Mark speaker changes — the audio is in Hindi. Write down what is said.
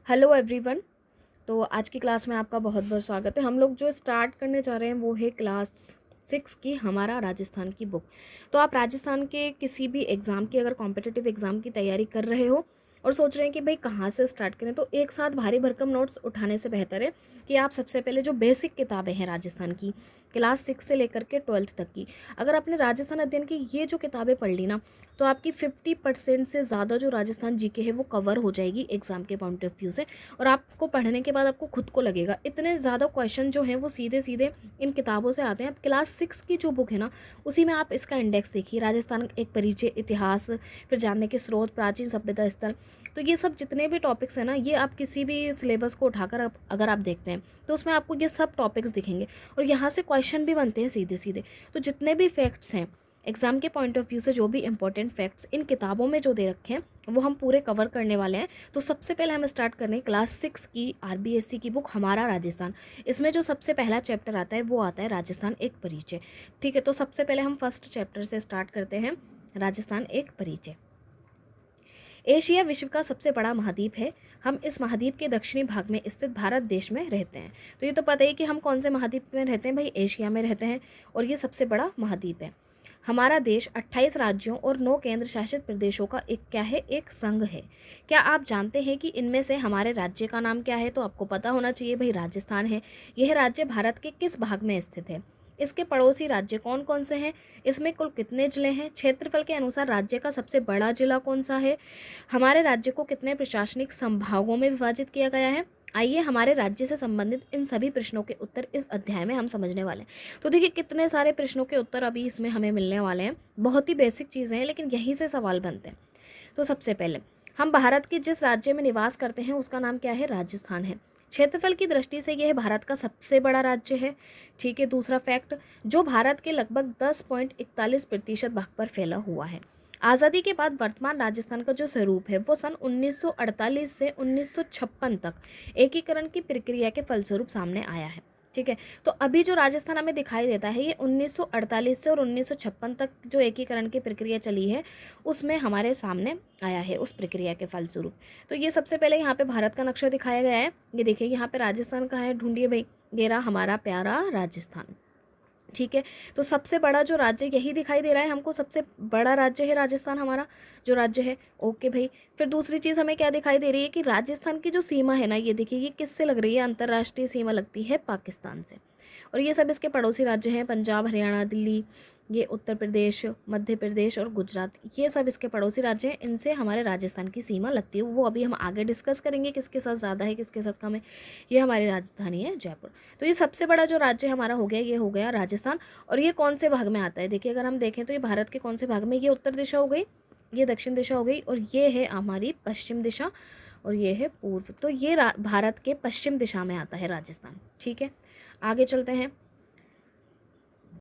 Speaker 1: Hello everyone. तो आज की क्लास में आपका बहुत बहुत स्वागत है। हम लोग जो स्टार्ट करने जा रहे हैं वो है क्लास 6 की हमारा राजस्थान की बुक। तो आप राजस्थान के किसी भी एग्ज़ाम की, अगर कॉम्पिटिटिव एग्ज़ाम की तैयारी कर रहे हो और सोच रहे हैं कि भाई कहाँ से स्टार्ट करें, तो एक साथ भारी भरकम नोट्स उठाने से बेहतर है कि आप सबसे पहले जो बेसिक किताबें हैं राजस्थान की, क्लास 6 से लेकर के 12th तक की, अगर आपने राजस्थान अध्ययन की ये जो किताबें पढ़ ली ना, तो आपकी 50% से ज़्यादा जो राजस्थान जीके है वो कवर हो जाएगी एग्ज़ाम के पॉइंट ऑफ व्यू से। और आपको पढ़ने के बाद आपको खुद को लगेगा इतने ज़्यादा क्वेश्चन जो हैं वो सीधे सीधे इन किताबों से आते हैं। अब क्लास 6 की जो बुक है ना, उसी में आप इसका इंडेक्स देखिए, राजस्थान एक परिचय, इतिहास, फिर जानने के स्रोत, प्राचीन सभ्यता स्थल। तो ये सब जितने भी टॉपिक्स हैं ना, ये आप किसी भी सिलेबस को उठाकर अगर आप देखते हैं तो उसमें आपको ये सब टॉपिक्स दिखेंगे और यहाँ से क्वेश्चन भी बनते हैं सीधे सीधे। तो जितने भी फैक्ट्स हैं एग्जाम के पॉइंट ऑफ व्यू से, जो भी इंपॉर्टेंट फैक्ट्स इन किताबों में जो दे रखे हैं वो हम पूरे कवर करने वाले हैं। तो सबसे पहले हम स्टार्ट कर रहे हैं क्लास 6 की आरबीएससी की बुक हमारा राजस्थान। इसमें जो सबसे पहला चैप्टर आता है वो आता है राजस्थान एक परिचय। ठीक है, तो सबसे पहले हम फर्स्ट चैप्टर से स्टार्ट करते हैं, राजस्थान एक परिचय। एशिया विश्व का सबसे बड़ा महाद्वीप है। हम इस महाद्वीप के दक्षिणी भाग में स्थित भारत देश में रहते हैं। तो ये तो पता ही कि हम कौन से महाद्वीप में रहते हैं, भाई एशिया में रहते हैं और ये सबसे बड़ा महाद्वीप है। हमारा देश 28 राज्यों और 9 केंद्र शासित प्रदेशों का एक संघ है। क्या आप जानते हैं कि इनमें से हमारे राज्य का नाम क्या है? तो आपको पता होना चाहिए, भाई राजस्थान है। यह राज्य भारत के किस भाग में स्थित है? इसके पड़ोसी राज्य कौन कौन से हैं? इसमें कुल कितने जिले हैं? क्षेत्रफल के अनुसार राज्य का सबसे बड़ा जिला कौन सा है? हमारे राज्य को कितने प्रशासनिक संभागों में विभाजित किया गया है? आइए हमारे राज्य से संबंधित इन सभी प्रश्नों के उत्तर इस अध्याय में हम समझने वाले हैं। तो देखिए कितने सारे प्रश्नों के उत्तर अभी इसमें हमें मिलने वाले हैं। बहुत ही बेसिक चीज़ें हैं लेकिन यहीं से सवाल बनते हैं। तो सबसे पहले, हम भारत के जिस राज्य में निवास करते हैं उसका नाम क्या है? राजस्थान है। क्षेत्रफल की दृष्टि से यह भारत का सबसे बड़ा राज्य है। ठीक है, दूसरा फैक्ट, जो भारत के लगभग 10.41% भाग पर फैला हुआ है। आज़ादी के बाद वर्तमान राजस्थान का जो स्वरूप है वो सन 1948 से 1956 तक एकीकरण की प्रक्रिया के फलस्वरूप सामने आया है। ठीक है, तो अभी जो राजस्थान हमें दिखाई देता है ये 1948 से और 1956 तक जो एकीकरण की प्रक्रिया चली है उसमें हमारे सामने आया है, उस प्रक्रिया के फलस्वरूप। तो ये सबसे पहले यहाँ पे भारत का नक्शा दिखाया गया है। ये देखिए यहाँ पे राजस्थान कहाँ है, ढूंढिए भाई। ये रहा हमारा प्यारा राजस्थान। ठीक है, तो सबसे बड़ा जो राज्य यही दिखाई दे रहा है हमको, सबसे बड़ा राज्य है राजस्थान हमारा जो राज्य है। ओके भाई, फिर दूसरी चीज़ हमें क्या दिखाई दे रही है कि राजस्थान की जो सीमा है ना, ये देखिए ये किससे लग रही है? अंतर्राष्ट्रीय सीमा लगती है पाकिस्तान से। और ये सब इसके पड़ोसी राज्य हैं, पंजाब, हरियाणा, दिल्ली, ये उत्तर प्रदेश, मध्य प्रदेश और गुजरात, ये सब इसके पड़ोसी राज्य हैं। इनसे हमारे राजस्थान की सीमा लगती है। वो अभी हम आगे डिस्कस करेंगे किसके साथ ज़्यादा है किसके साथ कम है। ये हमारी राजधानी है जयपुर। तो ये सबसे बड़ा जो राज्य हमारा हो गया, ये हो गया राजस्थान। और ये कौन से भाग में आता है? देखिए अगर हम देखें तो ये भारत के कौन से भाग में, ये उत्तर दिशा हो गई, ये दक्षिण दिशा हो गई और ये है हमारी पश्चिम दिशा और ये है पूर्व। तो ये भारत के पश्चिम दिशा में आता है राजस्थान। ठीक है, आगे चलते हैं।